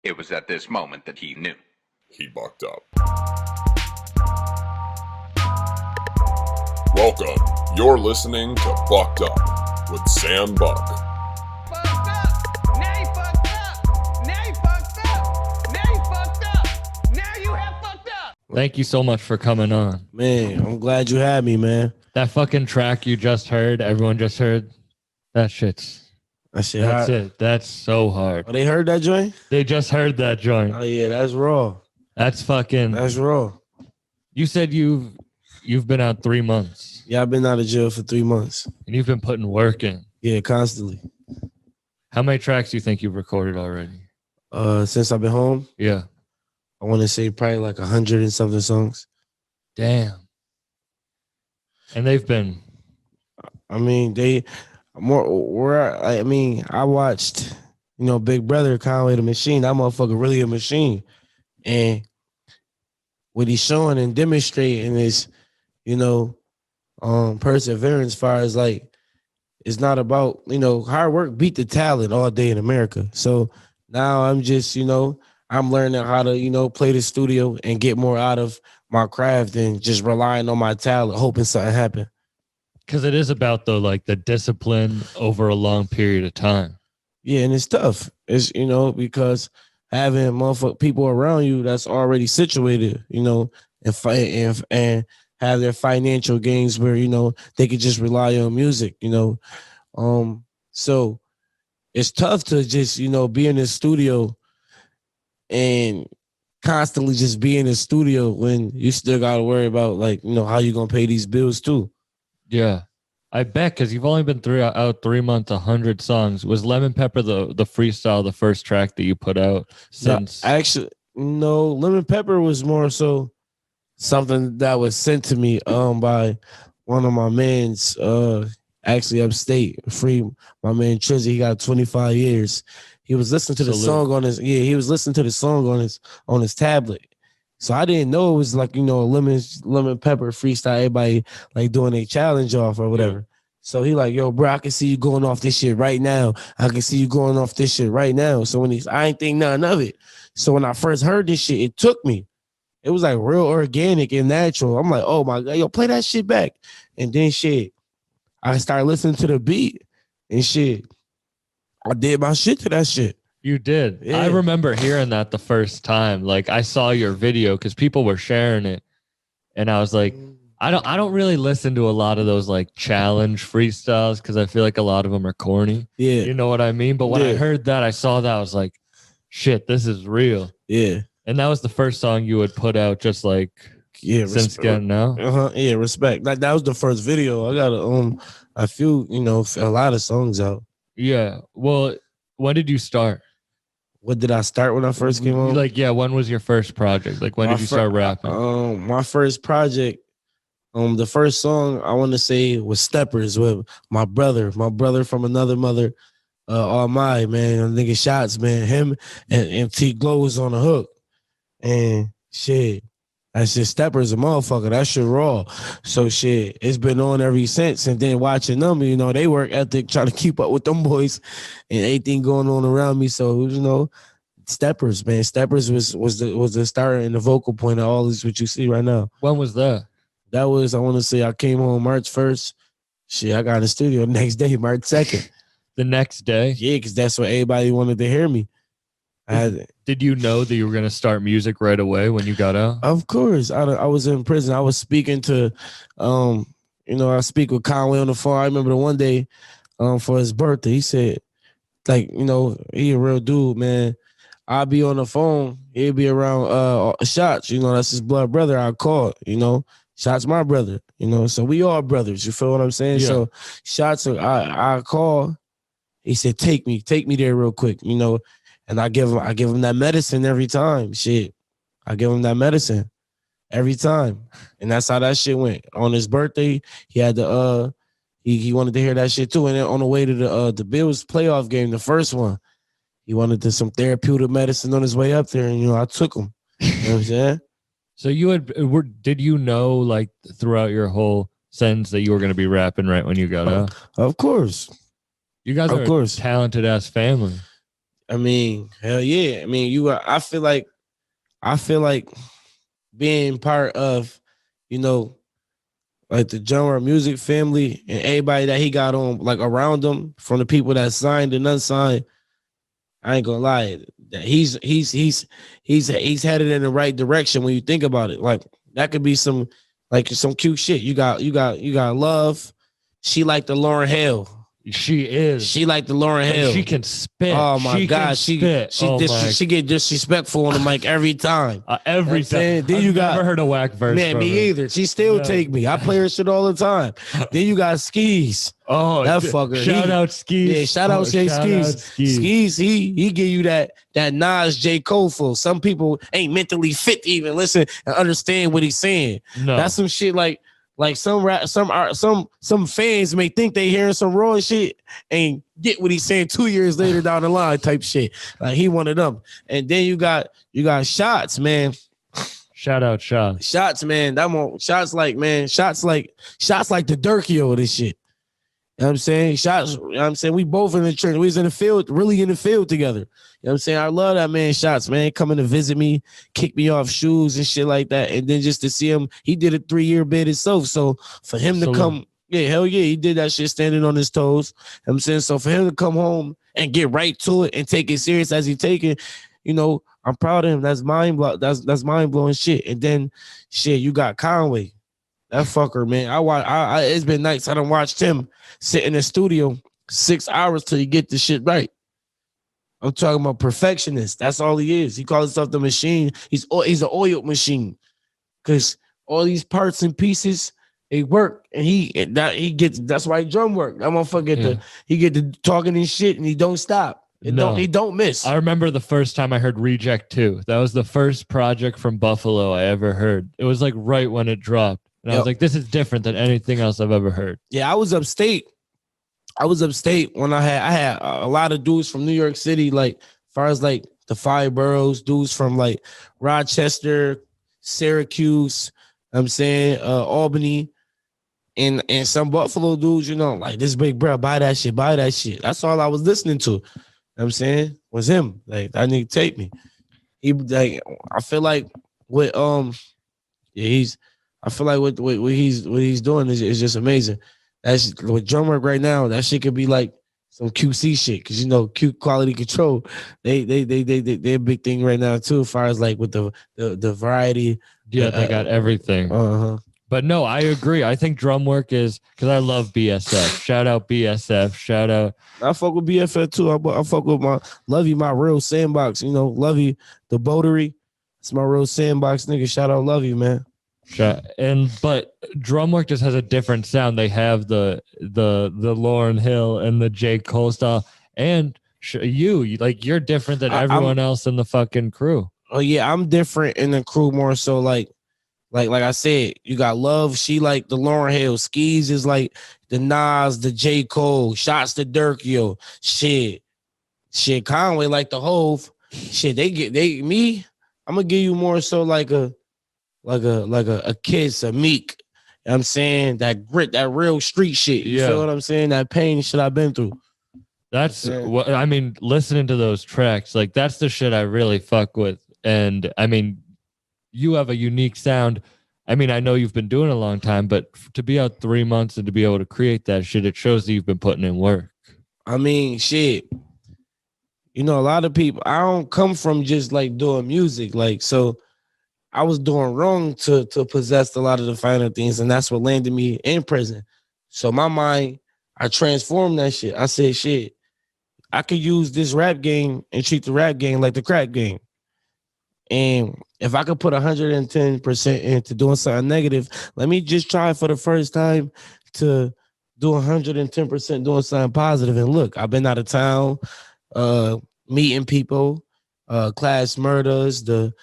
It was at this moment that he knew. He bucked up. Welcome. You're listening to Bucked Up with Sam Buck. Fucked up. Now you fucked up. Now you fucked up. Now you fucked up. Now you have fucked up. Thank you so much for coming on. Man, I'm glad you had me, man. That fucking track you just heard, everyone just heard, that's That's hard. It. That's so hard. Oh, they heard that joint? They just heard that joint. Oh yeah, that's raw. That's fucking. That's raw. You said you've been out 3 months. Yeah, I've been out of jail for 3 months. And you've been putting work in. Yeah, constantly. How many tracks do you think you've recorded already? Since I've been home, Yeah. I want to say probably like 100 and something songs. Damn. And they've been. I mean, I watched, Big Brother, Conway the Machine. That motherfucker really a machine. And what he's showing and demonstrating is, perseverance as far as like, it's not about, hard work beat the talent all day in America. So now I'm just, I'm learning how to, play the studio and get more out of my craft than just relying on my talent, hoping something happen. Because it is about the discipline over a long period of time. Yeah, and it's tough. It's, because having motherfucking people around you that's already situated, and have their financial gains where, they could just rely on music, So it's tough to just, be in the studio and constantly just be in the studio when you still got to worry about how you going to pay these bills too. Yeah, I bet, because you've only been out 3 months, 100 songs. Was Lemon Pepper the freestyle, the first track that you put out since? No, Lemon Pepper was more so something that was sent to me by one of my mans, actually upstate, free my man Trizzy. He got 25 years. He was listening to the song on his on his tablet. So I didn't know it was like, a lemon pepper freestyle, everybody like doing a challenge off or whatever. Yeah. So he like, yo, bro, I can see you going off this shit right now. I can see you going off this shit right now. So I ain't think nothing of it. So when I first heard this shit, it took me. It was like real organic and natural. I'm like, oh my God, yo, play that shit back. And then shit, I started listening to the beat and shit. I did my shit to that shit. You did. Yeah. I remember hearing that the first time. Like I saw your video because people were sharing it, and I was like, I don't really listen to a lot of those like challenge freestyles because I feel like a lot of them are corny. Yeah, you know what I mean. But when I heard that, I saw that, I was like, shit, this is real. Yeah, and that was the first song you would put out, just like since getting out. Yeah, respect. That was the first video. I got a few, a lot of songs out. Yeah. Well, when did you start? What did I start when I first came on? When was your first project? Like, when did you start rapping? My first project, the first song I want to say was Steppers with my brother from another mother, All My, man. I'm thinking shots, man. Him and T Glow was on the hook. And shit, that's just Steppers a motherfucker. That shit raw. So shit, it's been on ever since. And then watching them, they work ethic, trying to keep up with them boys and anything going on around me. So, Steppers, man. Steppers was the start and the vocal point of all this what you see right now. When was that? That was, I want to say I came home March 1st. Shit, I got in the studio the next day, March 2nd. The next day? Yeah, because that's what everybody wanted to hear me. Did you know that you were going to start music right away when you got out? Of course. I was in prison. I was speaking to, I speak with Conway on the phone. I remember the one day for his birthday, he said, he a real dude, man. I'll be on the phone. He'll be around Shots. That's his blood brother. I call, Shots my brother, So we all brothers. You feel what I'm saying? Yeah. So Shots, I call. He said, take me there real quick, And I give him that medicine every time. Shit. I give him that medicine every time. And that's how that shit went. On his birthday, he had the he wanted to hear that shit too. And then on the way to the Bills playoff game, the first one, he wanted some therapeutic medicine on his way up there. And I took him. You know what I'm saying? So did you know like throughout your whole sentence that you were gonna be rapping right when you got out? Of course. You guys are a talented ass family. I mean, hell yeah. I mean, I feel like being part of, you know, like the genre music family and everybody that he got on like around him, from the people that signed and unsigned. I ain't gonna lie, that he's headed in the right direction when you think about it. Like that could be some cute shit. You got love. She like the Lauren Hill. She is. She like the Lauren And Hill. she can spit. Oh my she God, can spit. she get disrespectful on the mic every time. Every time. Then you never heard a whack verse. Man, from me her. either. She still take me. I play her shit all the time. Then you got Skis. Oh, That fucker. Shout out Skis. Yeah, shout out Skis. Skis, he give you that Nas J. Cole flow. Some people ain't mentally fit to even listen and understand what he's saying. No. That's some shit like some fans may think they hearing some raw shit and get what he's saying 2 years later down the line type shit. Like he one of them. And then you got Shots, man. Shout out Shots. Shots, man. Shots like the Durkio of this shit. You know what I'm saying? Shots, you know what I'm saying? We both in the trench. We was in the field, really in the field together. You know what I'm saying? I love that man, Shots, man. Coming to visit me, kick me off shoes and shit like that. And then just to see him, he did a 3-year bid himself. So for him to come, yeah, hell yeah, he did that shit standing on his toes. You know what I'm saying? So for him to come home and get right to it and take it serious as he take it, you know, I'm proud of him. That's that's mind-blowing shit. And then shit, you got Conway. That fucker, man. It's been nights I done watched him sit in the studio 6 hours till he get the shit right. I'm talking about perfectionist. That's all he is. He calls himself the machine. He's an oil machine. Cause all these parts and pieces, they work. And that's why he drum work. That motherfucker get to talking and shit and he don't stop. He don't miss. I remember the first time I heard Reject 2. That was the first project from Buffalo I ever heard. It was like right when it dropped. And I was like, this is different than anything else I've ever heard. Yeah, I was upstate when I had a lot of dudes from New York City, like as far as like the 5 boroughs, dudes from like Rochester, Syracuse, I'm saying Albany, and some Buffalo dudes, you know, like this big bro, buy that shit. That's all I was listening to. You know what I'm saying was him. Like that nigga take me. He like I feel like with I feel like what he's doing is just amazing. That's with Drumwork right now. That shit could be like some QC shit, because you know quality control. They a big thing right now too, as far as like with the variety. Yeah, they got everything. But no, I agree. I think Drumwork is, because I love BSF. Shout out BSF. Shout out. I fuck with BFF too. I fuck with my Lovey, my real sandbox. You know, Lovey, the boatery. It's my real sandbox nigga. Shout out Lovey, man. But Drumwork just has a different sound. They have the Lauryn Hill and the J. Cole style, and you're different than everyone else in the fucking crew. Oh yeah, I'm different in the crew more so like I said, you got Love. She like the Lauryn Hill. Skis is like the Nas, the J. Cole. Shots the Durkio. Shit. Conway like the Hove. Shit. I'm gonna give you more so like a Kiss, a Meek. You know what I'm saying? That grit, that real street shit. You feel what I'm saying? That pain shit I've been through. That's what I mean. Listening to those tracks, like that's the shit I really fuck with. And I mean, you have a unique sound. I mean, I know you've been doing it a long time, but to be out 3 months and to be able to create that shit, it shows that you've been putting in work. I mean, shit. You know, a lot of people, I don't come from just like doing music. Like, so I was doing wrong to possess a lot of the finer things, and that's what landed me in prison. So my mind, I transformed that shit. I said, shit, I could use this rap game and treat the rap game like the crack game. And if I could put 110% into doing something negative, let me just try for the first time to do 110% doing something positive. And look, I've been out of town, meeting people, Class Murders, the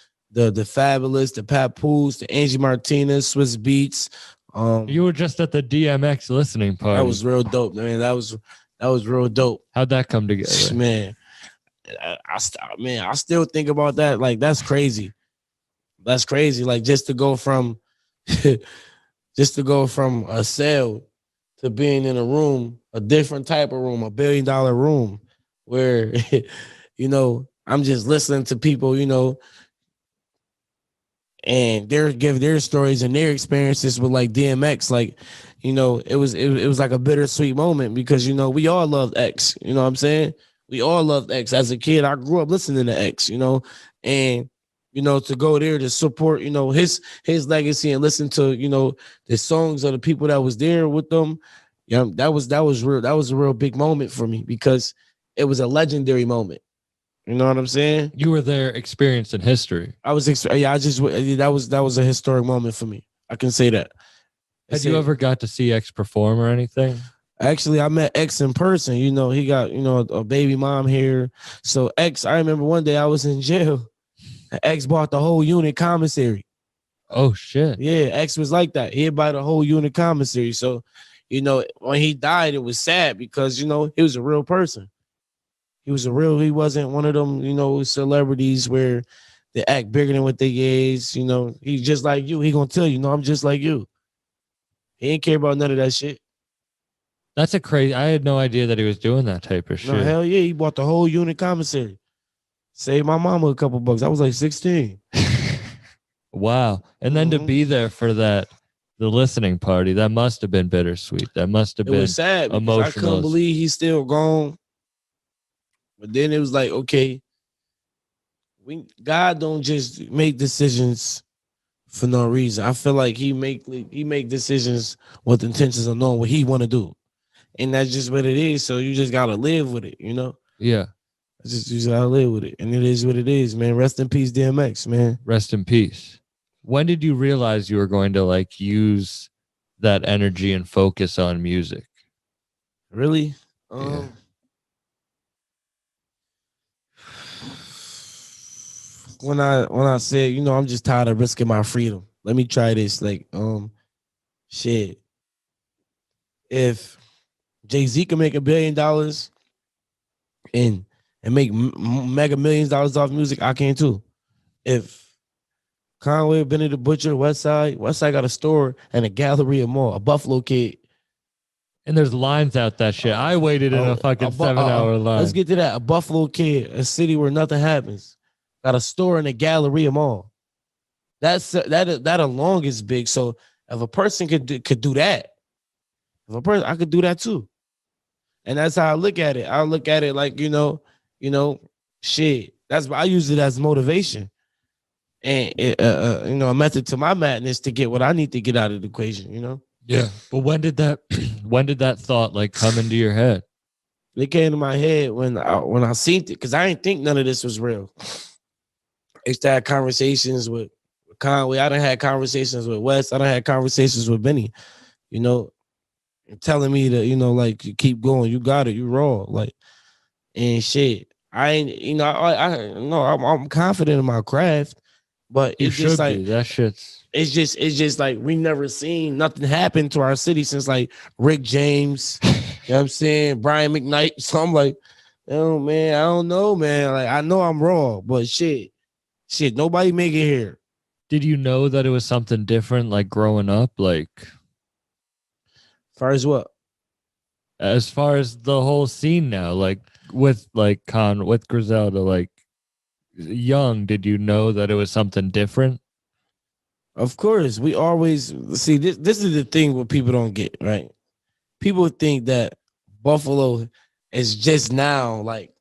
Fabulous, the Papoose, the Angie Martinez, Swiss Beats. You were just at the DMX listening party. That was real dope, man. That was real dope. How'd that come together, man? I still think about that. Like that's crazy. That's crazy. Like just to go from a cell to being in a room, a different type of room, $1 billion room, where you I'm just listening to people, and they're give their stories and their experiences with like DMX. Like, it was like a bittersweet moment because we all loved X. You know what I'm saying? We all loved X. As a kid, I grew up listening to X. And to go there to support his legacy and listen to the songs of the people that was there with them. Yeah, that was real. That was a real big moment for me because it was a legendary moment. You know what I'm saying? You were there experiencing history. That was a historic moment for me. I can say that. Had you ever got to see X perform or anything? Actually, I met X in person. He got, a baby mom here. So X, I remember one day I was in jail. X bought the whole unit commissary. Oh shit. Yeah, X was like that. He'd buy the whole unit commissary. So, when he died, it was sad because, he was a real person. He wasn't one of them, celebrities where they act bigger than what they is. He's just like you. He gonna tell you, I'm just like you. He ain't care about none of that shit. That's a crazy. I had no idea that he was doing that type of shit. No, hell yeah. He bought the whole unit commissary. Saved my mama a couple bucks. I was like 16. Wow. And then to be there for the listening party, that must have been bittersweet. That must have been It was sad because emotional. I couldn't believe he's still gone. But then it was like, okay, God don't just make decisions for no reason. I feel like he make decisions with intentions of knowing what he want to do. And that's just what it is. So you just gotta live with it, Yeah. You just gotta live with it. And it is what it is, man. Rest in peace, DMX, man. Rest in peace. When did you realize you were going to like use that energy and focus on music? Really? Yeah. When I said, I'm just tired of risking my freedom. Let me try this. Like, shit. If Jay-Z can make $1 billion and make mega millions dollars off music, I can too. If Conway, Benny the Butcher, Westside got a store and a gallery of mall, a Buffalo Kid. And there's lines out that shit. I waited in a fucking 7-hour line. Let's get to that. A Buffalo Kid, a city where nothing happens, got a store and a gallery of mall. That alone is big. So if a person could do that, I could do that too. And that's how I look at it. I look at it like, shit. That's why I use it as motivation. And a method to my madness to get what I need to get out of the equation, Yeah. But when did that thought like come into your head? It came to my head when I seen it, because I didn't think none of this was real. I used to have conversations with Conway. I done had conversations with Wes. I done had conversations with Benny, telling me to, like, you keep going. You got it. You raw. Like, and shit. I ain't, I'm confident in my craft, but You it's should just like, be. That shit's it's just like we never seen nothing happen to our city since like Rick James, you know what I'm saying, Brian McKnight. So I'm like, oh man, I don't know, man. Like, I know I'm raw, but shit, nobody make it here. Did you know that it was something different like growing up? Like, Far as what? as far as the whole scene now, like with Griselda, like young, did you know that it was something different? Of course, we always see this. This is the thing what people don't get, right? People think that Buffalo is just now, like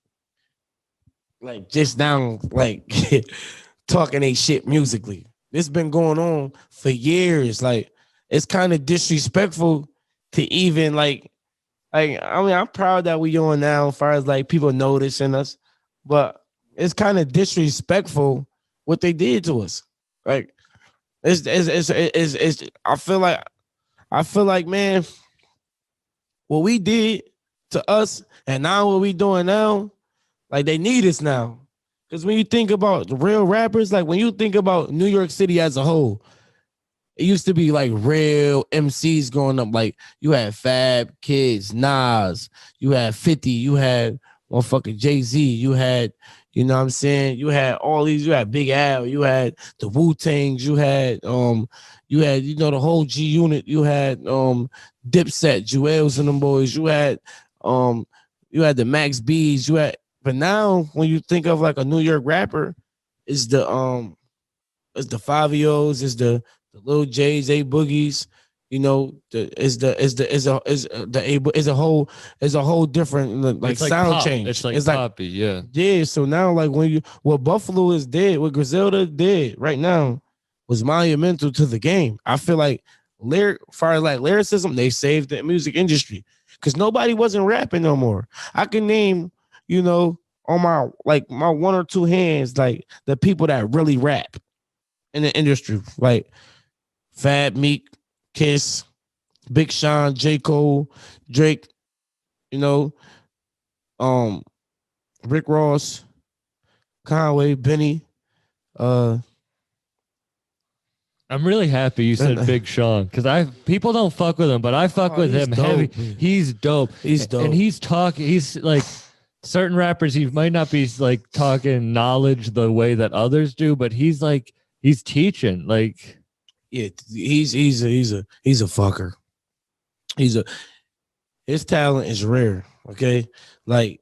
talking a shit musically. This been going on for years. Like, it's kind of disrespectful to even like. I mean, I'm proud that we on now as far as like people noticing us, but it's kind of disrespectful what they did to us. Like, it's I feel like, man, what we did to us and now what we doing now, like, they need us now. Because when you think about the real rappers, like when you think about New York City as a whole, it used to be like real MCs growing up. Like, you had Fab Kids, Nas, you had 50, you had motherfucking Jay-Z, you had, you know what I'm saying, you had all these, you had Big Al, you had the Wu-Tangs, you had the whole G Unit, you had Dipset, Jewels and them boys, you had the Max B's, but But now when you think of like a New York rapper, it's the 5-year-olds, it's the Lil J's, A Boogies, you know, is a whole different like It's like sound pop. change. It's like poppy, yeah. Yeah, so now like what Buffalo is did, what Griselda did right now was monumental to the game. I feel like far as like lyricism, they saved the music industry because nobody wasn't rapping no more. I can name, you know, on my one or two hands, like the people that really rap in the industry, like Fab, Meek, Kiss, Big Sean, J. Cole, Drake, you know, Rick Ross, Conway, Benny. I'm really happy you said Big Sean because people don't fuck with him, but I fuck with him dope, heavy. man. He's dope. He's dope. And he's like certain rappers, he might not be like talking knowledge the way that others do, but he's teaching. Like, yeah, he's a fucker. His talent is rare. Okay, like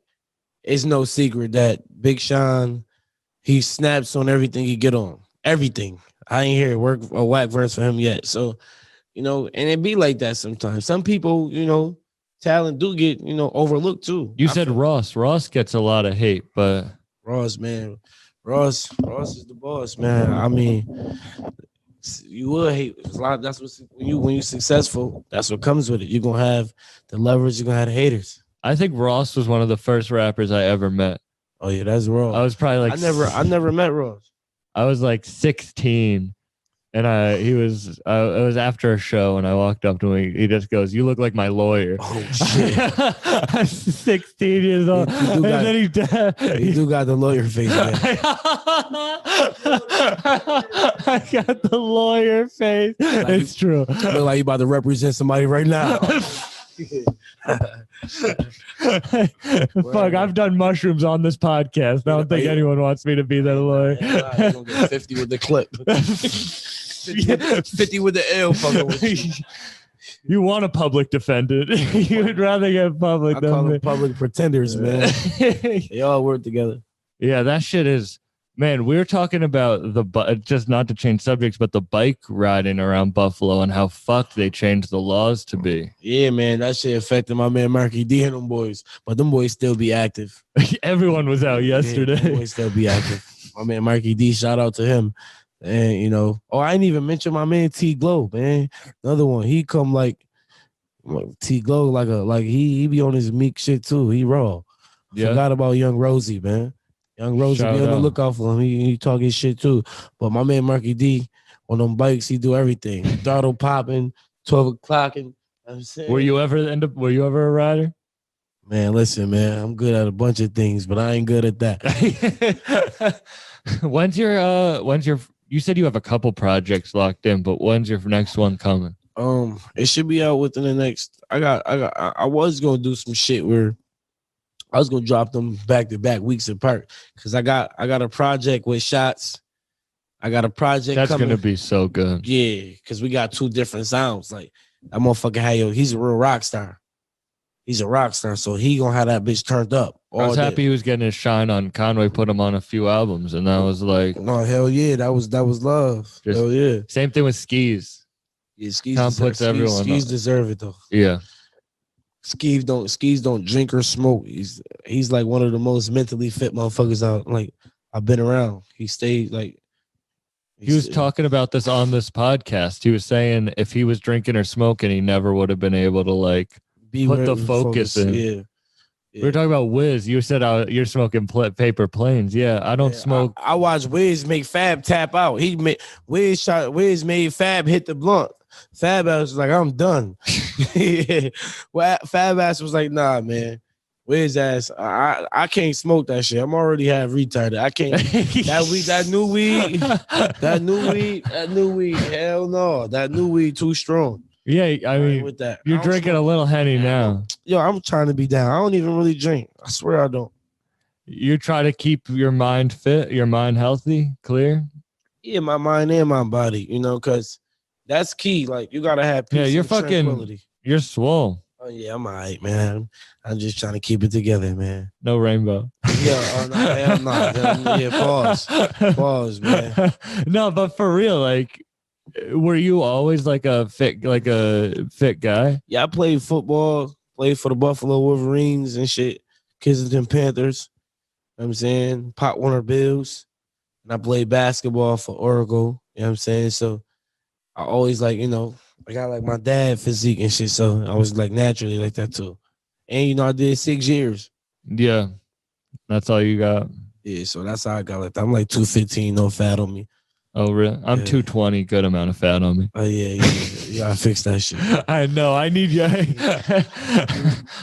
it's no secret that Big Sean, he snaps on everything he get on. Everything. I ain't hear a whack verse for him yet. So, you know, and it be like that sometimes. Some people, you know, talent do get, you know, overlooked too. you said Ross. Ross gets a lot of hate, but Ross, man. Ross is the boss, man. I mean, you will hate a lot. That's what when you successful, that's what comes with it. You're gonna have the leverage, you're gonna have the haters. I think Ross was one of the first rappers I ever met. Oh yeah, that's Ross. I was probably like I never met Ross. I was like 16 and it was after a show and I walked up to him. He just goes, "You look like my lawyer." Oh shit. I was 16 years old. You do got the lawyer face, man. I got the lawyer face. It's true. Look like you about to represent somebody right now. Fuck, I've done mushrooms on this podcast. I don't think anyone wants me to be that lawyer. You're gonna get 50 with the clip. 50 with the L fucking with you. You want a public defendant. You would rather get public. I call them public pretenders, man. They all work together. Yeah, that shit is. Man, we were talking about just not to change subjects, but the bike riding around Buffalo and how fucked they changed the laws to be. Yeah, man, that shit affected my man Marky D and them boys, but them boys still be active. Everyone was out yesterday. Yeah, them boys still be active. My man Marky D, shout out to him. And you know, I didn't even mention my man T Glow, man. Another one, he come like T Glow, like he be on his meek shit too. He raw. Yeah. Forgot about Young Rosie, man. Young Rosie, be on the lookout for him. He talk his shit too. But my man Marky D on them bikes, he do everything. Throttle popping, 12 o'clock. And I'm saying, Were you ever a rider? Man, listen, man, I'm good at a bunch of things, but I ain't good at that. You said you have a couple projects locked in, but when's your next one coming? It should be out within the next. I was gonna do some shit where I was gonna drop them back to back weeks apart because I got a project with Shots. I got a project that's coming. Gonna be so good. Yeah, because we got two different sounds. Like that motherfucker he's a real rock star. He's a rock star, so he gonna have that bitch turned up. I was happy he was getting his shine on. Conway put him on a few albums, and that was like, no, hell yeah, that was love. Hell yeah. Same thing with Skis. Yeah, Skis puts everyone. Skis deserve it though. Yeah. Skis don't drink or smoke. He's like one of the most mentally fit motherfuckers out. Like I've been around. He stayed like. He was talking about this on this podcast. He was saying if he was drinking or smoking, he never would have been able to like put the focus in. Yeah. We were talking about Wiz. You said you're smoking paper planes. Yeah, I don't smoke. I watched Wiz make Fab tap out. Wiz made Fab hit the blunt. Fab ass was like, I'm done. Well, Fab ass was like, nah, man. Wiz ass, I can't smoke that shit. I'm already half retarded. I can't. that new weed. Hell no, that new weed too strong. Yeah, I mean, with that, you're drinking a little Henny now. Yo, I'm trying to be down. I don't even really drink. I swear I don't. You try to keep your mind fit, your mind healthy, clear? Yeah, my mind and my body, because that's key. Like, you got to have peace you're and tranquility. You're swole. Oh yeah, I'm all right, man. I'm just trying to keep it together, man. No rainbow. Yeah, oh no, hell no. Yeah, pause, man. No, but for real, like, were you always like a fit guy? Yeah, I played football, played for the Buffalo Wolverines and shit, Kensington Panthers. You know what I'm saying? Pop Warner Bills. And I played basketball for Oracle. You know what I'm saying? So I always like, I got like my dad physique and shit. So I was like naturally like that too. And I did 6 years. Yeah, that's all you got. Yeah, so that's how I got like that. I'm like 215, no fat on me. Oh, really? I'm Yeah. 220, good amount of fat on me. Oh yeah, you gotta fix that shit. I know. I need you. I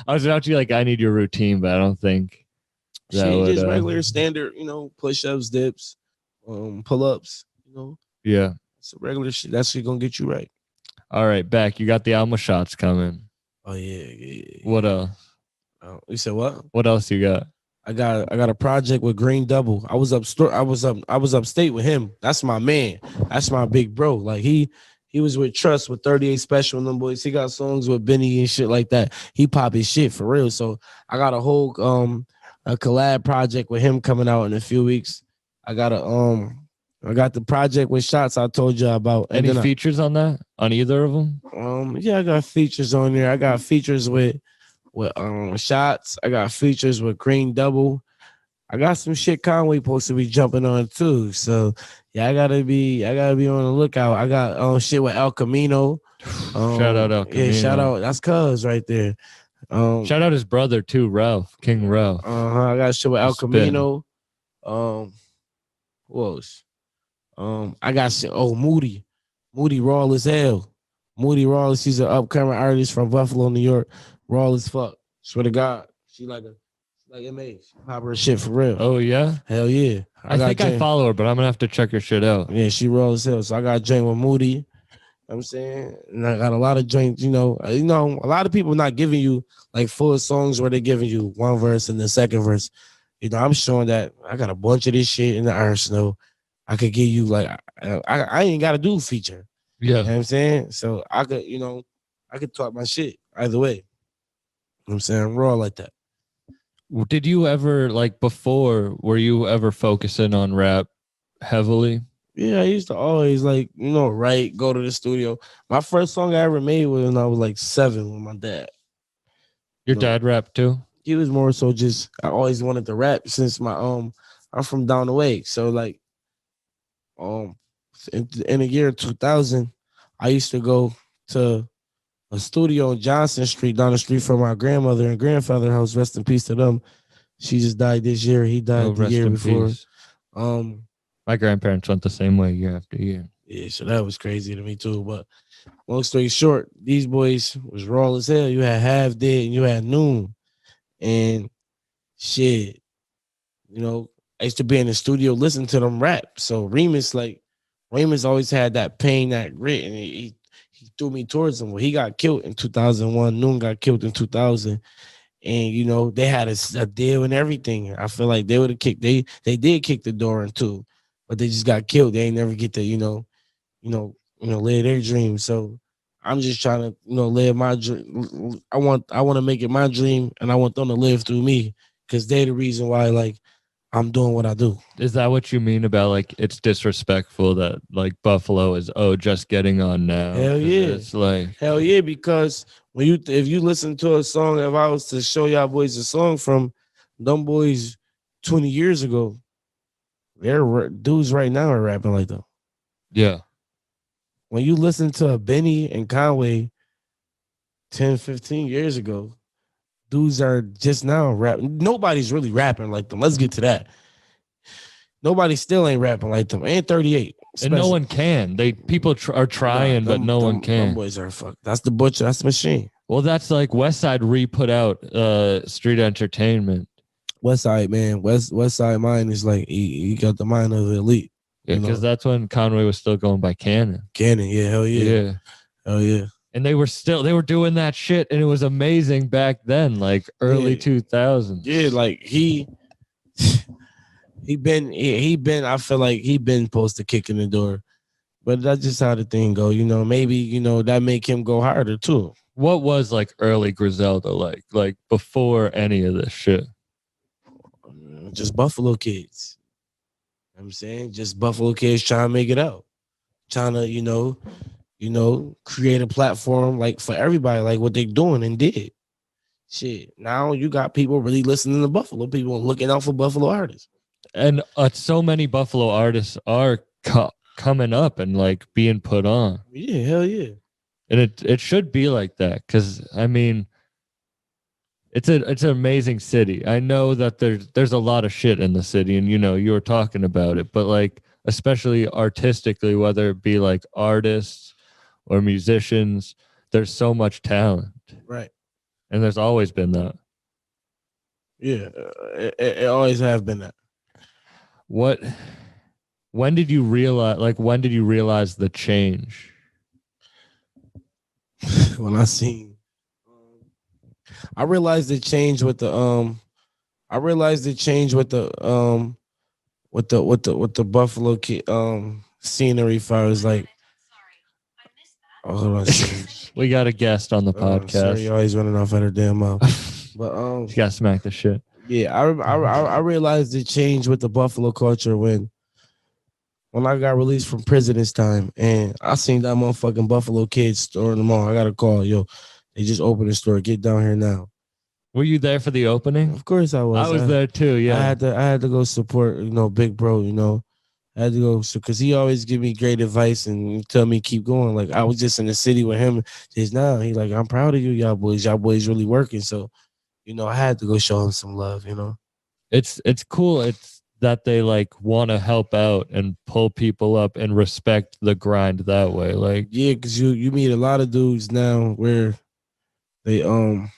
was about to be like, I need your routine, but I don't think that Shit, would. just regular standard, push-ups, dips, pull-ups, Yeah. It's a regular shit. That shit gonna get you right. All right, back. You got the Alma shots coming. Oh yeah. What else? You said what? What else you got? I got a project with Green Double. I was upstate with him. That's my man. That's my big bro. Like he was with Trust with 38 Special and them boys. He got songs with Benny and shit like that. He pop his shit for real. So I got a whole a collab project with him coming out in a few weeks. I got the project with Shots I told you about. And Any features on that? On either of them? Yeah, I got features on there. I got features with Shots. I got features with Green Double. I got some shit Conway supposed to be jumping on too. So yeah, I gotta be on the lookout. I got shit with El Camino. Shout out El Camino. Yeah, shout out. That's Cuz right there. Shout out his brother too, Ralph, King Ralph. I got shit with El Camino. Who else? I got shit. Oh, Moody raw as hell. Moody Raw, she's an upcoming artist from Buffalo, New York. Raw as fuck. Swear to God. She like MA. She pop her shit for real. Oh, yeah? Hell yeah. I think I follow her, but I'm going to have to check her shit out. Yeah, she raw as hell. So I got a joint with Moody. You know what I'm saying? And I got a lot of joints, a lot of people not giving you like full songs where they're giving you one verse and the second verse. I'm showing that I got a bunch of this shit in the arsenal. I could give you like, I ain't got to do a feature. Yeah. You know what I'm saying? So I could, I could talk my shit either way. You know what I'm saying? I'm raw like that. Did you ever, like before, were you ever focusing on rap heavily? Yeah, I used to always write, go to the studio. My first song I ever made was when I was like 7 with my dad. Your dad rapped too? He was more so just, I always wanted to rap since I'm from down the way. So like, in the year 2000, I used to go to a studio on Johnson Street, down the street from my grandmother and grandfather house. Rest in peace to them. She just died this year. He died the year before. Peace. My grandparents went the same way year after year. Yeah, so that was crazy to me too. But long story short, these boys was raw as hell. You had Half Dead and you had Noon. And shit, I used to be in the studio listening to them rap. So Remus always had that pain, that grit, and he threw me towards him. Well, he got killed in 2001. Noon got killed in 2000. And, they had a deal and everything. I feel like they would have kicked, they did kick the door in too, but they just got killed. They ain't never get to, live their dream. So I'm just trying to, live my dream. I want to make it my dream, and I want them to live through me, because they're the reason why, like, I'm doing what I do. Is that what you mean about like it's disrespectful that like Buffalo is just getting on now? Hell yeah. It's like hell yeah, because if you listen to a song, if I was to show y'all boys a song from them boys 20 years ago, they're dudes right now are rapping like them. Yeah. When you listen to Benny and Conway 10, 15 years ago, dudes are just now rapping. Nobody's really rapping like them. Let's get to that. Nobody still ain't rapping like them. And 38. And no one can. People are trying, but no one can. Them boys are fucked. That's the butcher. That's the machine. Well, that's like West Side re-put out Street Entertainment. West Side, man. West Side mind is like he got the mind of the elite. Yeah, because that's when Conway was still going by Cannon. Cannon, yeah, hell yeah. Yeah. Hell yeah. And they were doing that shit, and it was amazing back then, like early 2000s. Yeah, like he been. I feel like he been supposed to kick in the door, but that's just how the thing go. Maybe that make him go harder too. What was like early Griselda like before any of this shit? Just Buffalo kids. You know what I'm saying? Just Buffalo kids trying to make it out. Trying to, create a platform like for everybody, like what they doing and did. Shit. Now you got people really listening to Buffalo, people looking out for Buffalo artists. And so many Buffalo artists are coming up and like being put on. Yeah, hell yeah. And it should be like that, because I mean, it's an amazing city. I know that there's a lot of shit in the city, and you were talking about it, but like especially artistically, whether it be like artists or musicians, there's so much talent, Right. and there's always been that. Yeah, it always have been that. When did you realize the change? When I seen, I realized the change with the with the Buffalo kid scenery fire is like, oh, hold on, We got a guest on the podcast. Sorry, always running off at her damn mouth. But you got smacked the shit. Yeah, I realized the change with the Buffalo culture when I got released from prison this time, and I seen that motherfucking Buffalo Kids store in the mall. I got a call, yo, they just opened the store. Get down here now. Were you there for the opening? Of course I was. I was there too. Yeah, I had to go support, big bro. I had to go because he always give me great advice and tell me keep going. Like I was just in the city with him just now. He like, I'm proud of you, y'all boys. Y'all boys really working. So, I had to go show him some love. It's cool. It's that they like want to help out and pull people up and respect the grind that way. Like, yeah, because you meet a lot of dudes now where they'll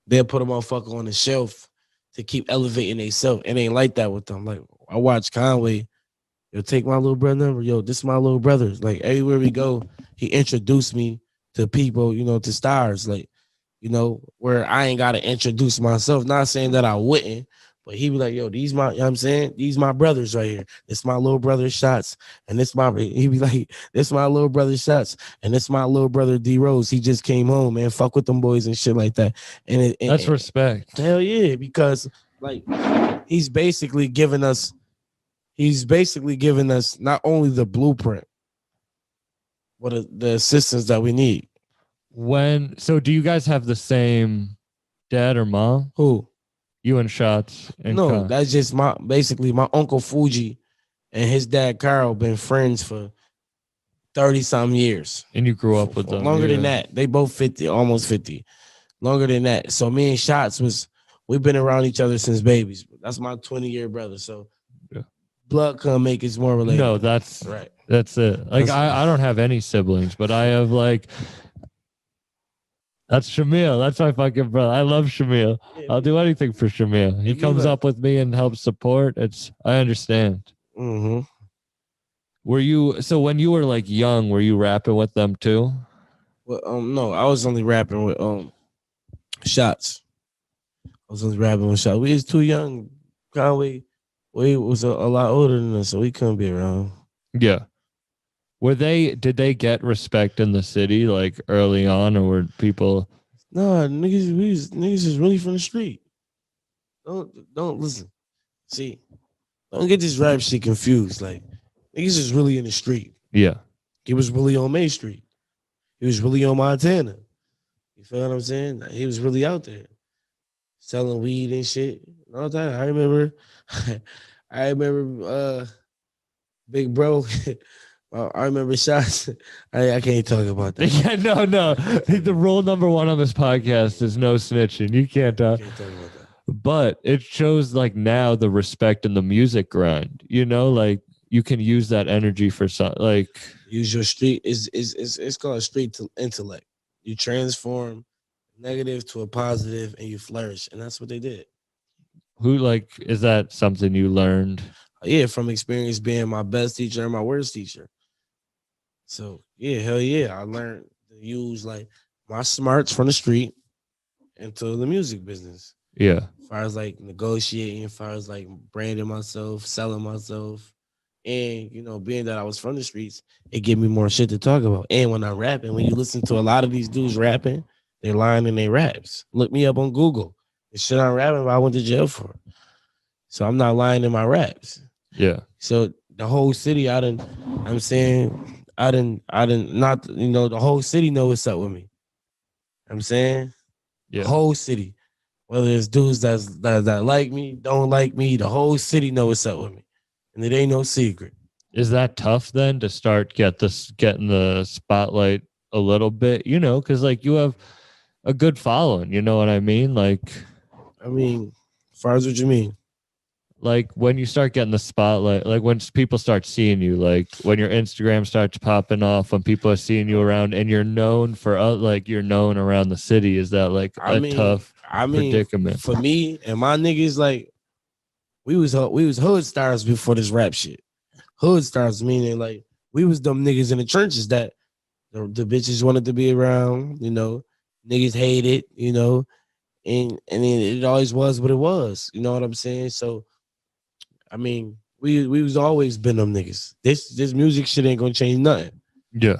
put a motherfucker on the shelf to keep elevating themselves. It ain't like that with them. Like I watch Conway, yo, take my little brother number. Yo, this is my little brother. Like everywhere we go, he introduced me to people, to stars. Like, where I ain't gotta introduce myself. Not saying that I wouldn't, but he be like, yo, these my, you know what I'm saying? These my brothers right here. This my little brother Shots. And he be like, this my little brother Shots. And this my little brother Drose. He just came home, man. Fuck with them boys and shit like that. And that's respect. Hell yeah, because like he's basically giving us not only the blueprint, but the assistance that we need. So do you guys have the same dad or mom? Who? You and Shots? And no, Con. that's just my uncle Fuji and his dad Carl been friends for 30-something years. And you grew up with them? Longer than that. They both 50, almost 50. Longer than that. So me and Shots we've been around each other since babies. That's my 20-year brother. So blood can make it more related. No, that's right. That's it. Like I don't have any siblings, but I have like. That's Shamil. That's my fucking brother. I love Shamil. I'll do anything for Shamil. He comes up with me and helps support. I understand. Mm-hmm. So when you were like young, were you rapping with them too? Well, no, I was only rapping with Shots. I was only rapping with Shots. We was too young. Conway, we was a lot older than us, so we couldn't be around. Yeah. Did they get respect in the city like early on, or were people? No, niggas is really from the street. Don't listen. See, don't get this rap shit confused. Like niggas is really in the street. Yeah. He was really on Main Street. He was really on Montana. You feel what I'm saying? He was really out there selling weed and shit. All the time. I remember Big Bro. I remember Shots. I can't talk about that. Yeah, no. The rule number one on this podcast is no snitching. You can't talk. Can't talk about that. But it shows like now the respect in the music grind. Like you can use that energy for something. Like use your street it's called street to intellect. You transform negative to a positive and you flourish, and that's what they did. Is that something you learned? Yeah, from experience being my best teacher and my worst teacher. So yeah, hell yeah, I learned to use like my smarts from the street into the music business. Yeah. As far as like negotiating, as far as like branding myself, selling myself, and being that I was from the streets, it gave me more shit to talk about. And when I'm rapping, when you listen to a lot of these dudes rapping, They lying in their raps. Look me up on Google. The shit I'm rapping about, I went to jail for. So I'm not lying in my raps. Yeah. So the whole city, I'm saying, I didn't not, the whole city know what's up with me. I'm saying, Yeah. the whole city, whether it's dudes that like me, don't like me, the whole city know what's up with me, and it ain't no secret. Is that tough then to start getting the spotlight a little bit? You know, because like you have a good following. You know what I mean? I mean, as far as what you mean, Like when you start getting the spotlight, like when people start seeing you, like when your Instagram starts popping off, when people are seeing you around, and you're known for like you're known around the city. Is that like tough predicament for me and my niggas? Like we was hood stars before this rap shit. Hood stars meaning like we was them niggas in the trenches that the bitches wanted to be around. Niggas hated. And it always was what it was. You know what I'm saying? So I mean, we was always been them niggas. This music shit ain't gonna change nothing. Yeah.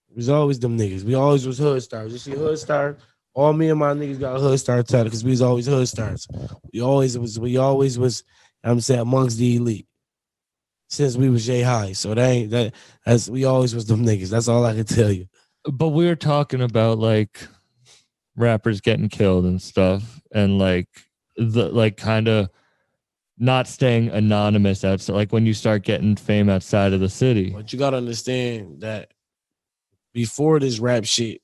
It was always them niggas. We always was hood stars. You see hood star, all me and my niggas got hood star title because we was always hood stars. We always was, I'm saying, amongst the elite. Since we was J High. So that's we always was them niggas. That's all I can tell you. But we were talking about like rappers getting killed and stuff, and like the like kind of not staying anonymous outside, like when you start getting fame outside of the city. But you gotta understand that before this rap shit,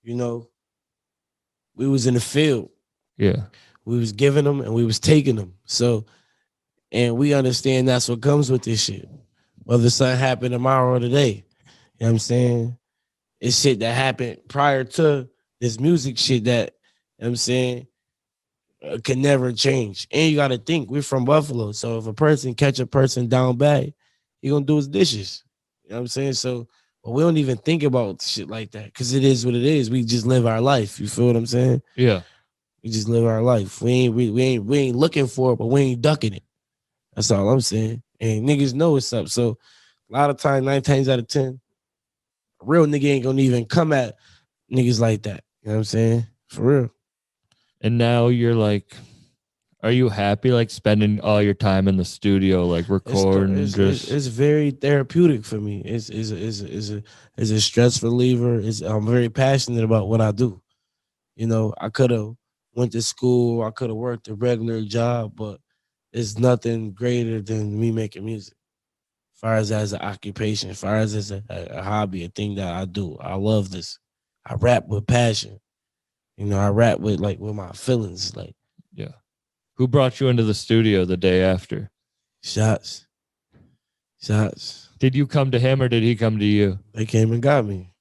we was in the field. Yeah. We was giving them and we was taking them. So, and we understand that's what comes with this shit. Whether something happened tomorrow or today. You know what I'm saying? It's shit that happened prior to this music shit that, you know what I'm saying, can never change. And you got to think, we're from Buffalo. So if a person catch a person down bad, he going to do his dishes. You know what I'm saying? So but we don't even think about shit like that because it is what it is. We just live our life. You feel what I'm saying? Yeah. We just live our life. We ain't looking for it, but we ain't ducking it. That's all I'm saying. And niggas know what's up. So a lot of times, 9 times out of 10, a real nigga ain't gonna even come at niggas like that. You know what I'm saying? For real. And now you're like, are you happy like spending all your time in the studio, like recording? It's very therapeutic for me. It's a stress reliever. I'm very passionate about what I do. I could have went to school. I could have worked a regular job, but it's nothing greater than me making music. As far as an occupation, as far as a hobby, a thing that I do. I love this. I rap with passion. I rap with my feelings. Like, yeah. Who brought you into the studio the day after? Shots. Did you come to him or did he come to you? They came and got me.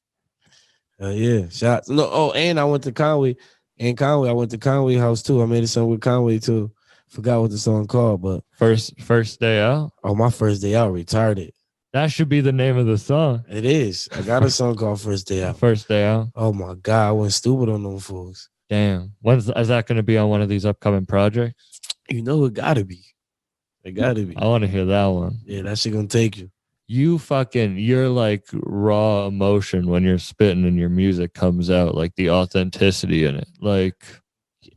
Yeah, Shots. No, and I went to Conway. I went to Conway house too. I made a song with Conway too. Forgot what the song called, but first day out. Oh, my first day out, retarded. That should be the name of the song. It is. I got a song called First Day Out. First Day Out. Oh my God, I went stupid on them fools. Damn. Is that going to be on one of these upcoming projects? It gotta be. It gotta be. I want to hear that one. Yeah, that shit gonna take you. You're like raw emotion when you're spitting and your music comes out, like the authenticity in it. Like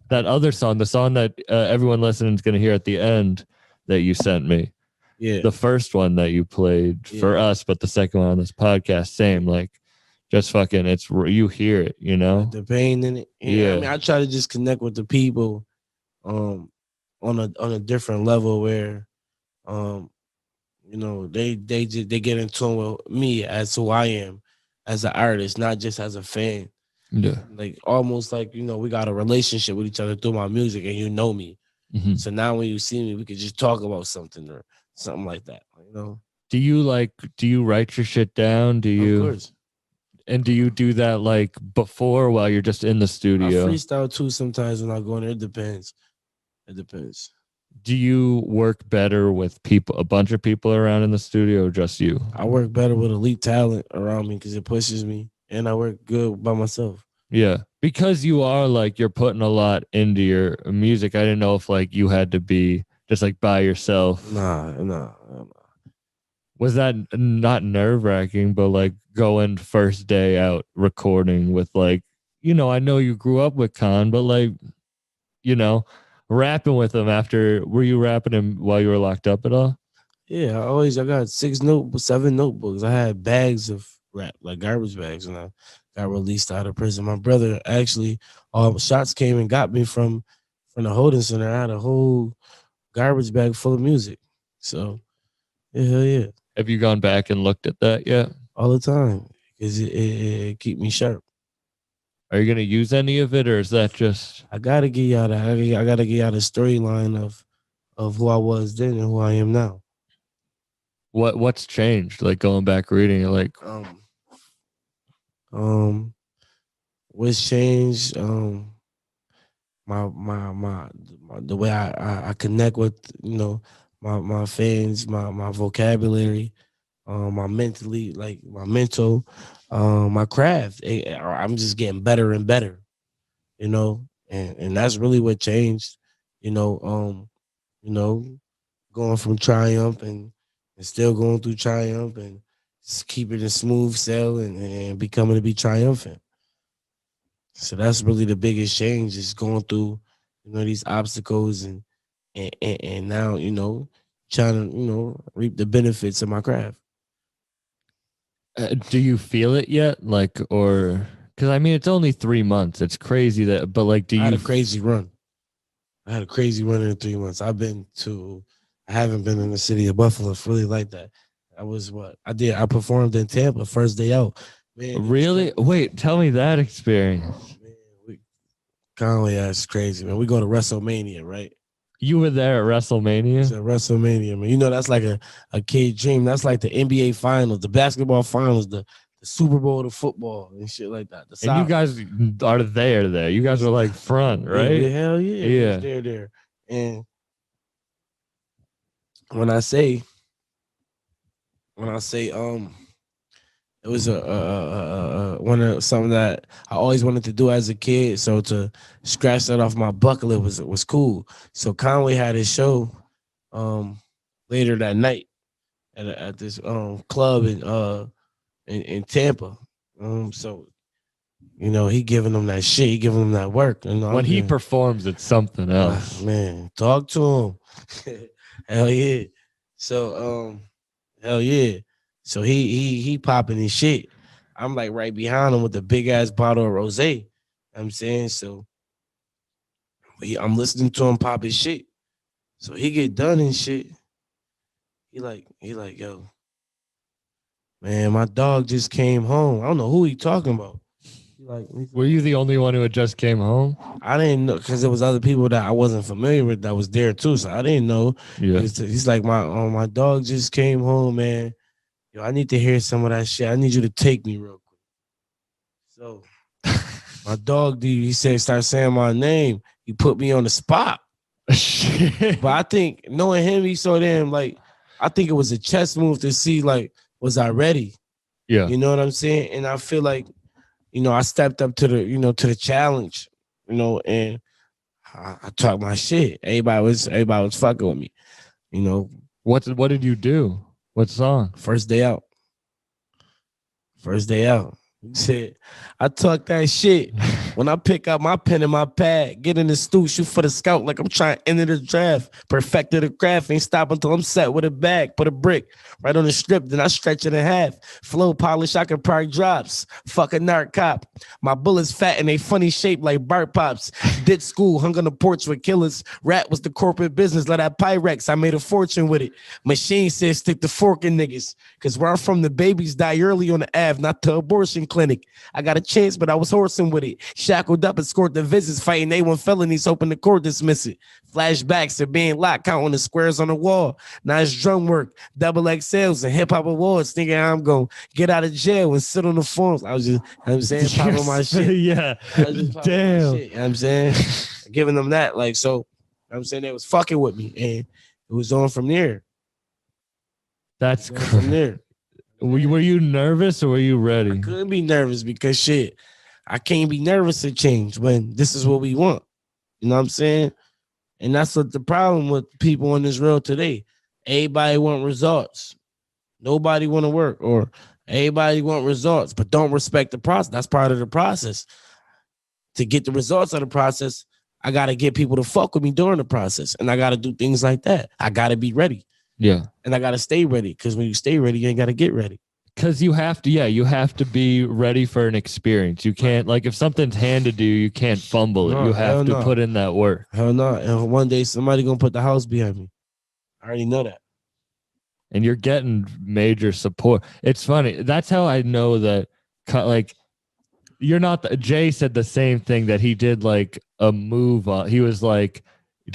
that other song, the song that everyone listening is going to hear at the end that you sent me. Yeah. The first one that you played for us, but the second one on this podcast, same. Like just fucking, you hear it, The pain in it. Yeah. I mean, I try to just connect with the people on a different level where they get in tune with me as who I am as an artist, not just as a fan. Yeah. Like almost like, we got a relationship with each other through my music and you know me. Mm-hmm. So now when you see me, we could just talk about something or something like that. Do you write your shit down? Of course. And do you do that like before while you're just in the studio? I freestyle too sometimes when I go in there. It depends. Do you work better with a bunch of people around in the studio or just you? I work better with elite talent around me because it pushes me, and I work good by myself. Yeah, because you are like, you're putting a lot into your music. I didn't know if like you had to be just like by yourself. Nah. Was that not nerve wracking, but like going first day out recording with like I know you grew up with Khan, but like, you know, rapping with him were you rapping him while you were locked up at all? Yeah, I got 7 notebooks. I had bags of rap, like garbage bags, when I got released out of prison. My brother actually, shots came and got me from the holding center. I had a whole garbage bag full of music. So, yeah, hell yeah, Have you gone back and looked at that yet? all the time, because it keep me sharp. Are you going to use any of it, or is that just I gotta get y'all that. I gotta get y'all the storyline of who I was then and who I am now. what's changed? Like going back reading it, like Um, um, what's changed? My the way I connect with my fans, my vocabulary, my mentally, like my mental, my craft. I'm just getting better and better, and that's really what changed. You know, um, you know, going from triumph and still going through triumph and keeping a smooth sail and becoming to be triumphant. So that's really the biggest change is going through, these obstacles and now, trying to, reap the benefits of my craft. do you feel it yet? Like, or because I mean, it's only 3 months. It's crazy that, but like, do I had you? a crazy run. I had a crazy run in 3 months. I haven't been in the city of Buffalo for really like that. I was what I did. I performed in Tampa first day out. Man, Really? Wait, tell me that experience. man, Conway, that's crazy, man. We go to WrestleMania, right? You were there at It's WrestleMania, at WrestleMania, man. That's like a kid dream. That's like the NBA finals, the basketball finals, the Super Bowl, the football and shit like that. and you guys are there. You guys are like front, right? Yeah, hell yeah. Yeah. There. And when I say, it was one of something that I always wanted to do as a kid. So to scratch that off my bucket list was cool. So Conway had his show later that night at this club in Tampa. So he giving them that shit, he giving them that work. When he performs, it's something else. Man, talk to him. Hell yeah. So hell yeah. So he popping his shit. I'm like right behind him with the big ass bottle of rosé. I'm saying so. I'm listening to him pop his shit. So he get done and shit. He like, yo, man, my dog just came home. I don't know who he talking about. Were you the only one who had just came home? I didn't know because there was other people that I wasn't familiar with that was there too. So I didn't know. Yeah. He's like, my dog just came home, man. Yo, I need to hear some of that shit. I need you to take me real quick. So my dog, dude, he said, start saying my name. He put me on the spot. But I think knowing him, he saw them like, I think it was a chess move to see like, was I ready? Yeah. You know what I'm saying? And I feel like, I stepped up to the challenge, and I talked my shit. Everybody was fucking with me, What did you do? What song? First day out. He said, I talk that shit. When I pick up my pen and my pad, get in the stool, shoot for the scout like I'm trying to enter the draft. Perfected the craft, ain't stop until I'm set with a bag. Put a brick right on the strip, then I stretch it in half. Flow polish, I can park drops. Fuck a narc cop. My bullets fat and they funny shape like Bart Pops. Did school, hung on the porch with killers. Rat was the corporate business, let that Pyrex. I made a fortune with it. Machine said stick the fork in niggas. Cause where I'm from, the babies die early on the Ave, not the abortion clinic. I got a chance, but I was horsing with it. Shackled up and scored the visits, fighting A1 felonies, hoping the court dismiss it. Flashbacks to being locked, counting the squares on the wall. Now it's drum work, double XLs, and hip hop awards. Thinking I'm gonna get out of jail and sit on the forms. I was just, I'm saying, popping my shit. Yeah. Damn. Shit, I'm saying, giving them that. Like, so I'm saying they was fucking with me, and it was on from there. That's from there. Were you nervous or were you ready? I couldn't be nervous because shit, I can't be nervous to change when this is what we want. You know what I'm saying? And that's what the problem with people in this world today. Everybody want results. Nobody want to work, or everybody want results, but don't respect the process. That's part of the process. to get the results of the process, I got to get people to fuck with me during the process. And I got to do things like that. I got to be ready. Yeah. And I got to stay ready, because when you stay ready, you ain't got to get ready. Because you have to be ready for an experience. You can't, like, if something's handed to you, you can't fumble it. No, You have to put in that work. Hell no. And one day somebody going to put the house behind me. I already know that. And you're getting major support. It's funny. That's how I know that, like, you're not. Jay said the same thing, that he did like a move. He was like,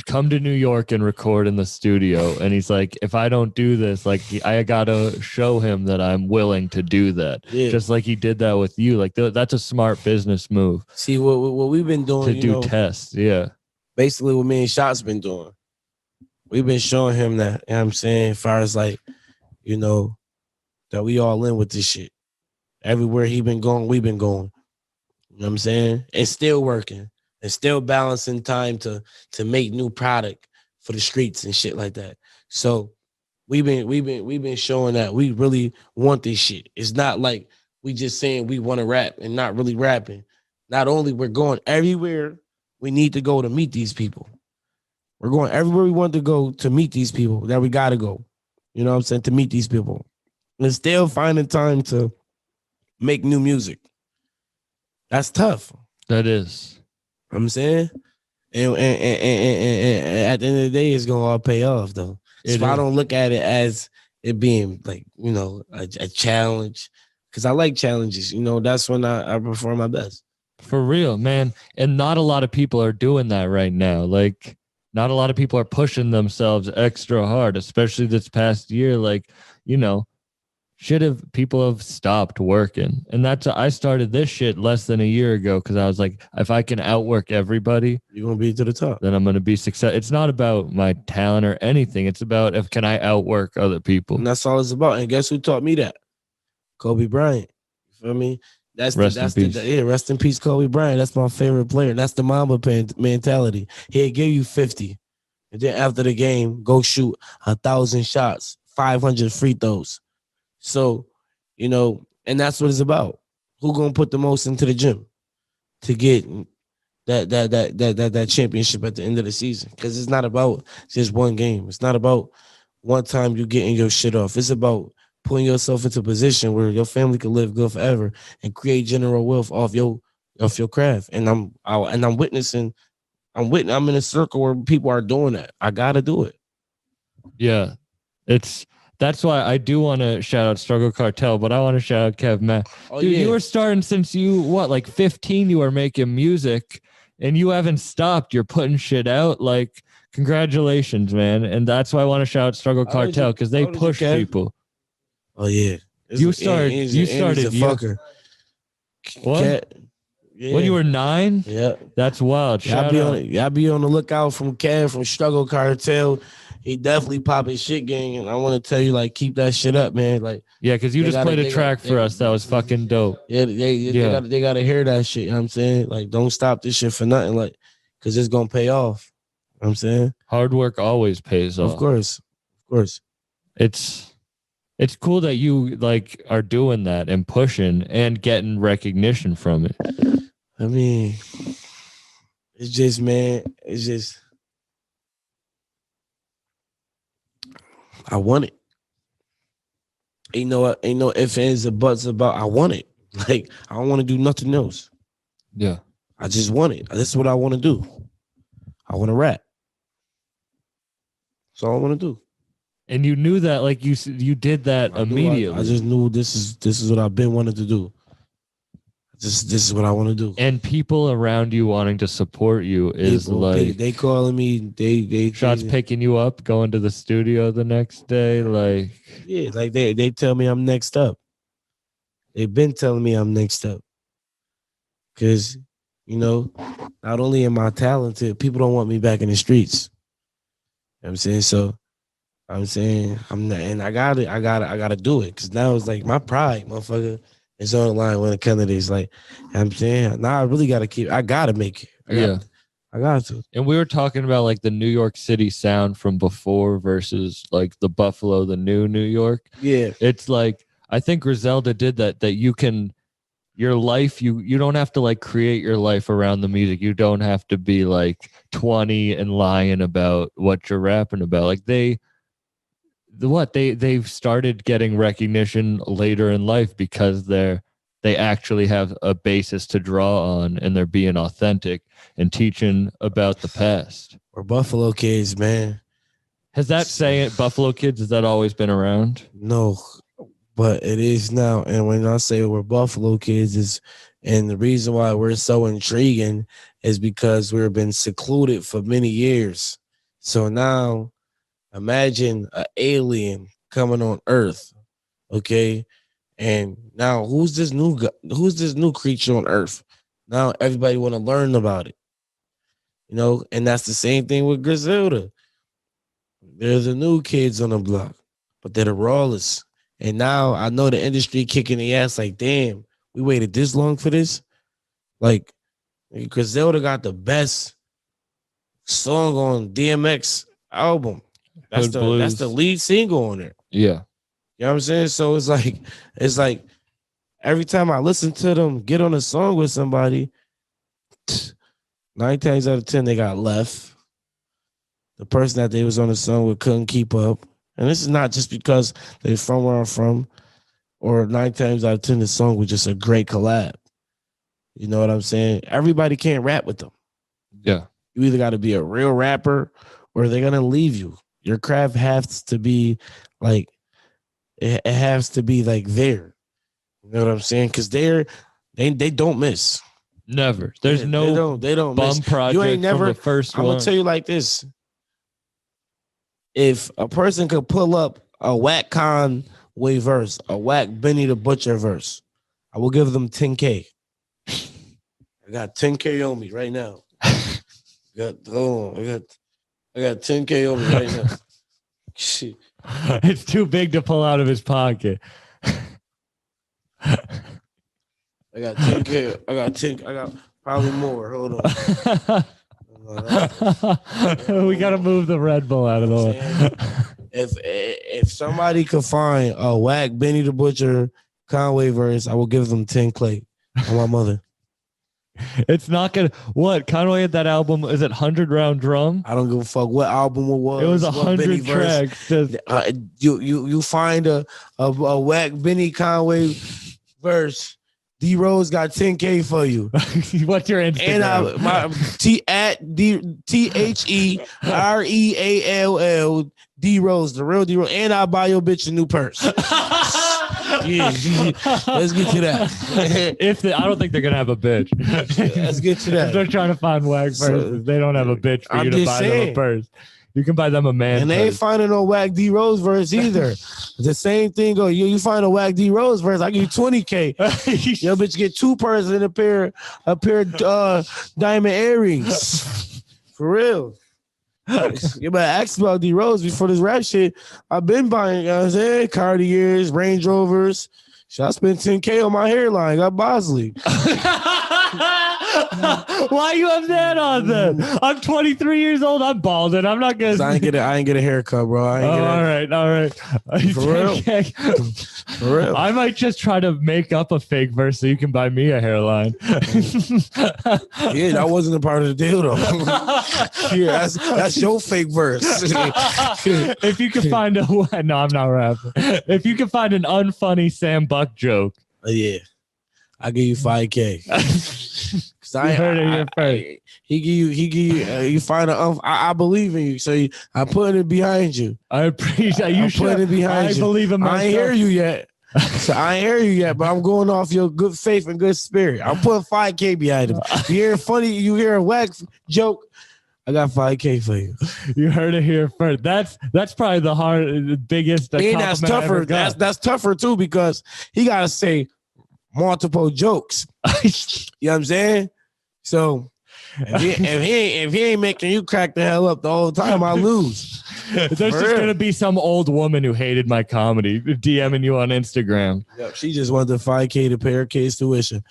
come to New York and record in the studio. And he's like, if I don't do this, like, I got to show him that I'm willing to do that. Yeah. Just like he did that with you. Like, that's a smart business move. See, what we've been doing to do tests. Yeah. Basically, what me and Shot's been doing. We've been showing him that, you know what I'm saying, as far as like, you know, that we all in with this shit. Everywhere he been going, we been going. You know what I'm saying? And still working. And still balancing time to make new product for the streets and shit like that. So we've been showing that we really want this shit. It's not like we just saying we want to rap and not really rapping. Not only we're going everywhere we need to go to meet these people. We're going everywhere we want to go to meet these people that we got to go. You know what I'm saying? To meet these people. And still finding time to make new music. That's tough. That is. You know what I'm saying? And at the end of the day, it's going to all pay off, though. So I don't look at it as it being like, you know, a challenge. Because I like challenges. You know, that's when I perform my best. For real, man. And not a lot of people are doing that right now. Like, not a lot of people are pushing themselves extra hard, especially this past year. Like, you know, people have stopped working. And I started this shit less than a year ago, because I was like, if I can outwork everybody, you're going to be to the top. Then I'm going to be successful. It's not about my talent or anything. It's about can I outwork other people. And that's all it's about. And guess who taught me that? Kobe Bryant. You feel me? Rest in peace, Kobe Bryant. That's my favorite player. That's the Mamba mentality. He'll give you 50. And then after the game, go shoot 1,000 shots, 500 free throws. So, you know, and that's what it's about. Who gonna put the most into the gym to get that championship at the end of the season? Because it's not about just one game. It's not about one time you getting your shit off. It's about putting yourself into a position where your family can live good forever and create general wealth off your craft. And I'm witnessing. I'm in a circle where people are doing that. I gotta do it. Yeah, that's why I do want to shout out Struggle Cartel, but I want to shout out Kev Matt. Dude, you were starting since like 15, you were making music and you haven't stopped. You're putting shit out. Like, congratulations, man. And that's why I want to shout out Struggle Cartel, because they push people. Oh, yeah. You started a fucker. What? Cat, yeah. When you were 9? Yeah. That's wild. Y'all be on the lookout from Kev from Struggle Cartel. He definitely popping shit gang, and I want to tell you, like, keep that shit up, man. Like, yeah, because you just played a track for us that was fucking dope. Yeah, they gotta hear that shit. You know what I'm saying? Like, don't stop this shit for nothing, like, because it's gonna pay off. You know what I'm saying? Hard work always pays off. Of course. It's cool that you like are doing that and pushing and getting recognition from it. I mean, it's just, man, I want it. Ain't no ifs, ands, or buts about I want it. Like, I don't want to do nothing else. Yeah. I just want it. This is what I want to do. I want to rap. That's all I want to do. And you knew that, like, you did that immediately. I just knew this is what I've been wanting to do. This is what I want to do. And people around you wanting to support you is like they calling me. They Shots picking you up, going to the studio the next day. Like, yeah, like they tell me I'm next up. They've been telling me I'm next up. Cause, you know, not only am I talented, people don't want me back in the streets. You know what I'm saying? So I'm saying I'm not, and I gotta do it. Cause now it's like my pride, motherfucker. It's on the line when it comes to this. Like, I'm saying, now I really got to I got to make it. I got to. And we were talking about, like, the New York City sound from before versus, like, the Buffalo, the new New York. Yeah. It's like, I think Griselda did that you can your life, you don't have to like create your life around the music. You don't have to be like 20 and lying about what you're rapping about. Like they've started getting recognition later in life because they actually have a basis to draw on, and they're being authentic and teaching about the past. We're Buffalo kids, man. Has that saying Buffalo kids, has that always been around? No, but it is now. And when I say we're Buffalo kids, and the reason why we're so intriguing is because we've been secluded for many years. So now imagine an alien coming on Earth, okay? And now who's this new creature on Earth? Now everybody want to learn about it, and that's the same thing with Griselda. They're the new kids on the block, but they're the rawest. And now I know the industry kicking the ass like, damn, we waited this long for this. Like, Griselda got the best song on DMX album. That's the lead single on it. Yeah. You know what I'm saying? So it's like every time I listen to them get on a song with somebody, 9 times out of 10 they got left. The person that they was on the song with couldn't keep up. And this is not just because they're from where I'm from, or 9 times out of 10 the song was just a great collab. You know what I'm saying? Everybody can't rap with them. Yeah. You either got to be a real rapper or they're going to leave you. Your craft has to be like, it has to be like there. You know what I'm saying? Because they don't miss. Never. There's no they don't bum miss. project You ain't never, from the first I'm one. going to tell you like this. If a person could pull up a whack Conway verse, a whack Benny the Butcher verse, I will give them 10K. I got 10K on me right now. I got 10K on me right now. Shit. It's too big to pull out of his pocket. I got 10K. I got probably more. Hold on. We got to move the Red Bull out of the way. If somebody could find a whack Benny the Butcher Conway verse, I will give them 10K on my mother. It's not gonna. What Conway had that album? Is it 100 Round Drum? I don't give a fuck what album it was. It was what Benny 100 tracks. You find a whack Benny Conway verse. D-Rose got 10K for you. What's your Instagram? And my TheReal D-Rose, the real D-Rose. And I'll buy your bitch a new purse. Yeah, let's get to that. I don't think they're gonna have a bitch. Let's get to that. If they're trying to find whack purses, they don't have a bitch for you to buy them a purse. You can buy them a man. And they ain't finding no whack D-Rose verse either. The same thing go. You find a whack D-Rose verse, I give you 20K. Yo, bitch, get 2 purses and a pair of diamond earrings. For real. You better ask about D-Rose before this rap shit. I've been buying, you know what I'm saying? Cartiers, Range Rovers. Shit, I spent 10K on my hairline. Got Bosley. Why you have that on then? I'm 23 years old. I'm balding. I'm not gonna. I ain't get a haircut, bro. All right. For real. For real. I might just try to make up a fake verse so you can buy me a hairline. Yeah, that wasn't a part of the deal though. Yeah, that's your fake verse. If you can find no, I'm not rapping. If you can find an unfunny Sam Buck joke, yeah, I'll give you 5K. I heard it here first. He give you. You find I believe in you, so I'm putting it behind you. I appreciate you. Putting it behind you. I believe in myself. I ain't hear you yet. So I ain't hear you yet, but I'm going off your good faith and good spirit. I'm putting 5K behind him. You hear funny, you hear a whack joke, I got 5K for you. You heard it here first. That's probably the biggest. And that's tougher. That's tougher too because he gotta say multiple jokes. You know what I'm saying? So if he ain't making you crack the hell up the whole time, I lose. There's just gonna be some old woman who hated my comedy DMing you on Instagram. Yep, she just wanted the 5K to pay her kid's tuition.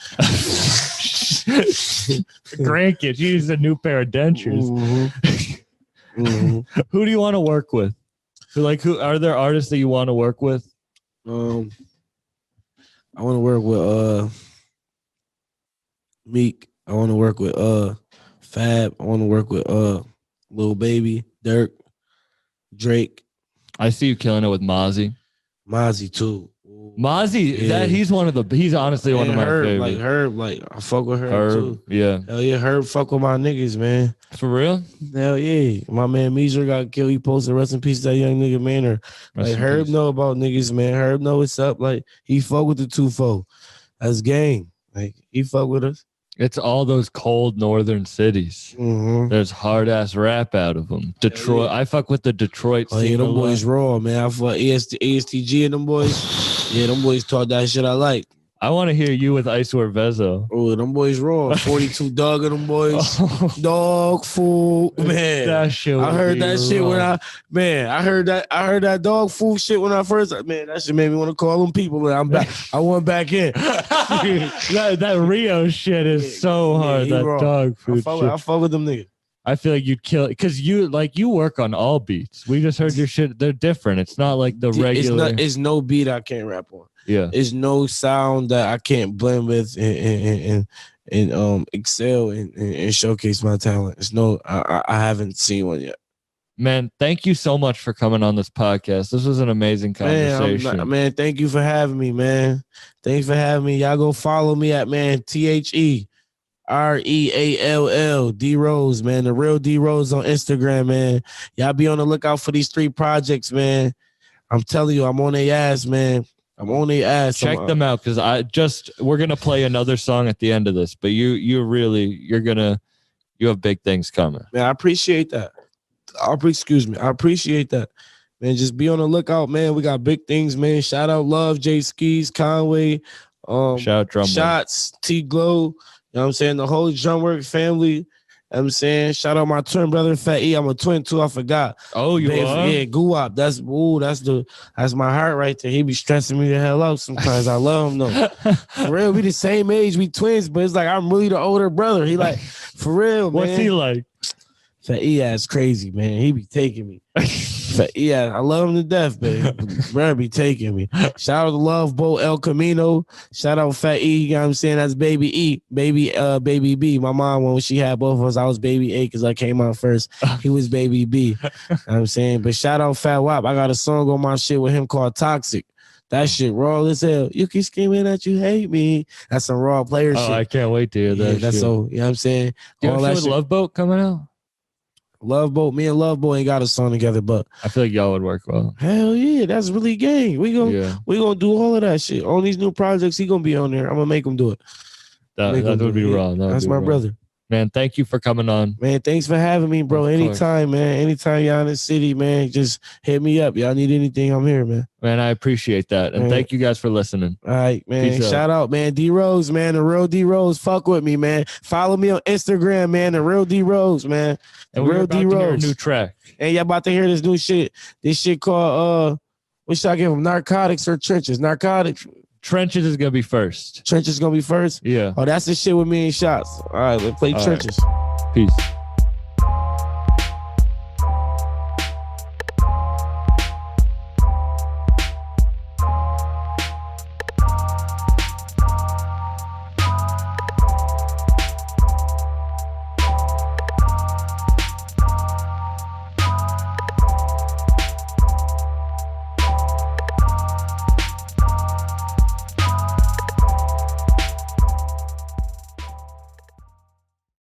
Grandkid, she needs a new pair of dentures. Mm-hmm. Mm-hmm. Who do you want to work with? Who are there artists that you want to work with? I want to work with Meek. I want to work with Fab. I want to work with Lil Baby, Dirk, Drake, I see you killing it with Mozzie. Mozzie too. Ooh, Mozzie, yeah. he's honestly one of And my Herb, favorites. Herb, I fuck with Herb too. Yeah. Hell yeah, Herb fuck with my niggas, man. For real? Hell yeah. My man Meezer got killed. He posted rest in peace to that young nigga, man. Or Rest like in Herb peace. know about niggas, man. Herb know what's up. Like he fuck with the 2-4. That's gang. Like he fuck with us. It's all those cold northern cities. Mm-hmm. There's hard ass rap out of them. Detroit. Yeah. I fuck with the Detroit Oh yeah, scene. them a lot. boys raw, man. I fuck ASTG and them boys. Yeah, them boys taught that shit I like. I want to hear you with Icewear Vezo. Oh, them boys raw. 42 Dog of them boys. Dog food, man. That shit. I heard that shit when I I heard that dog food shit when I first, man, that shit made me want to call them people, but I'm back. I went back in. that Rio shit is so hard. he That raw. dog I food fuck, shit. I fuck with them niggas. I feel like you'd kill it because you work on all beats. We just heard your shit. They're different. It's not like the regular. It's no beat I can't rap on. Yeah. It's no sound that I can't blend with and excel and showcase my talent. It's no, I haven't seen one yet. Man, thank you so much for coming on this podcast. This was an amazing conversation. Man, thank you for having me, man. Thanks for having me. Y'all go follow me at, man, TheReal Drose, man. The real Drose on Instagram, man. Y'all be on the lookout for these 3 projects, man. I'm telling you, I'm on their ass, man. I'm on their ass. Check them out because we're gonna play another song at the end of this, but you have big things coming. Man, I appreciate that. I appreciate that. Man, just be on the lookout, man. We got big things, man. Shout out Love, J Skis, Conway, Shout out Drumwork. Shots, T Glow, you know what I'm saying? The whole Drumwork family. You know what I'm saying, shout out my twin brother Fat E. I'm a twin too. I forgot. Oh, you are? Yeah, Guwap. That's my heart right there. He be stressing me the hell out sometimes. I love him though. For real, we the same age, we twins, but it's like I'm really the older brother. He like, for real, man. What's he like? Fat E ass crazy, man. He be taking me. Fat E ass, I love him to death, man. Bro be taking me. Shout out to Love Boat El Camino. Shout out Fat E, you know what I'm saying? That's Baby E. Baby B. My mom, when she had both of us, I was Baby A because I came out first. He was Baby B. You know what I'm saying? But shout out Fat Wap. I got a song on my shit with him called Toxic. That shit raw as hell. You keep screaming that you hate me. That's some raw player shit. I can't wait to hear that. That's shit. so, you know what I'm saying? Do you All have that shit with shit. Love Boat coming out? Love Boat, me and Love Boat ain't got a song together, but I feel like y'all would work well. hell yeah, that's really gang. We gonna do all of that shit on these new projects. He gonna be on there. I'm gonna make him do it. That would be wrong. That's my brother. Man, thank you for coming on. Man, thanks for having me, bro. Of course. Anytime, man. Anytime y'all in the city, man, just hit me up. Y'all need anything, I'm here, man. Man, I appreciate that. And Man. thank you guys for listening. All right, man. Peace out. Shout out, man. D Rose, man. The real D Rose. Fuck with me, man. Follow me on Instagram, man. The real D Rose, man. The And we're real about D to hear a Rose. new track. And y'all about to hear this new shit. This shit called what should I give them? Narcotics or Trenches? Narcotics. Trenches is going to be first. Trenches gonna be first. Yeah. Oh, that's the shit with me and Shots. All right, let's play All right. Trenches. Peace.